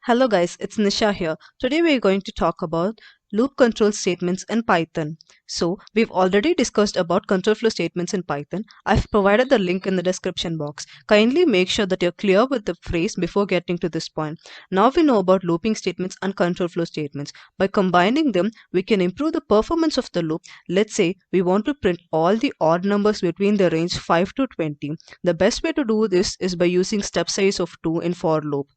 Hello guys, it's Nisha here. Today we are going to talk about loop control statements in Python. So we've already discussed about control flow statements in Python. I've provided the link in the description box. Kindly make sure that you're clear with the phrase before getting to this point. Now we know about looping statements and control flow statements. By combining them, we can improve the performance of the loop. Let's say we want to print all the odd numbers between the range 5 to 20. The best way to do this is by using step size of 2 in for loop.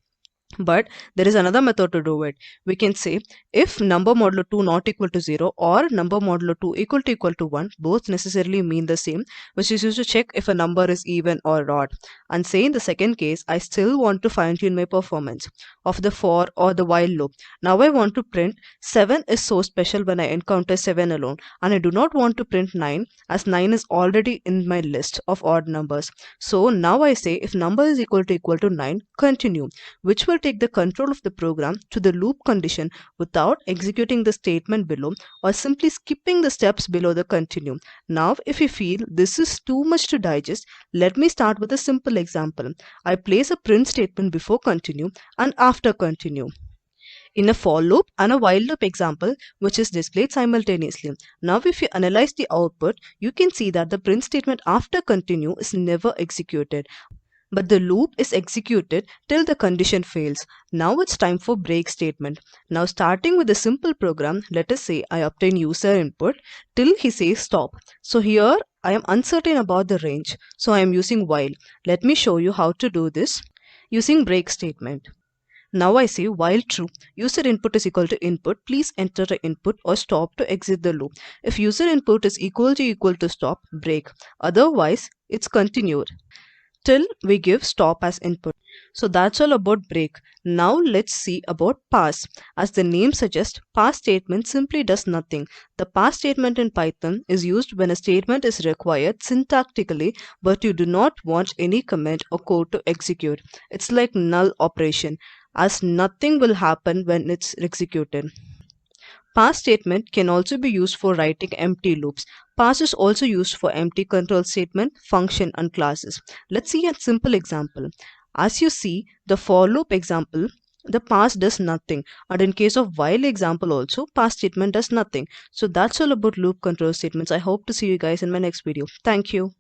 But there is another method to do it. We can say if number modulo 2 not equal to 0 or number modulo 2 equal to 1, both necessarily mean the same, which is used to check if a number is even or odd. And say in the second case, I still want to fine tune my performance of the for or the while loop. Now I want to print 7 is so special when I encounter 7 alone, and I do not want to print 9 as 9 is already in my list of odd numbers. So now I say if number is equal to 9, continue, which will take the control of the program to the loop condition without executing the statement below or simply skipping the steps below the continue. Now, if you feel this is too much to digest, let me start with a simple example. I place a print statement before continue and after continue in a for loop and a while loop example, which is displayed simultaneously. Now if you analyze the output, you can see that the print statement after continue is never executed, but the loop is executed till the condition fails. Now it's time for break statement. Now starting with a simple program, let us say I obtain user input till he says stop. So here I am uncertain about the range, so I am using while. Let me show you how to do this using break statement. Now I say while true, user input is equal to input, please enter the input or stop to exit the loop. If user input is equal to stop, break. Otherwise, it's continued till we give stop as input. So that's all about break. Now let's see about pass. As the name suggests, pass statement simply does nothing. The pass statement in Python is used when a statement is required syntactically but you do not want any command or code to execute. It's like null operation, as nothing will happen when it's executed. Pass statement can also be used for writing empty loops. Pass is also used for empty control statement, function and classes. Let's see a simple example. As you see, the for loop example, the pass does nothing, and in case of while example also, pass statement does nothing. So that's all about loop control statements. I hope to see you guys in my next video. Thank you.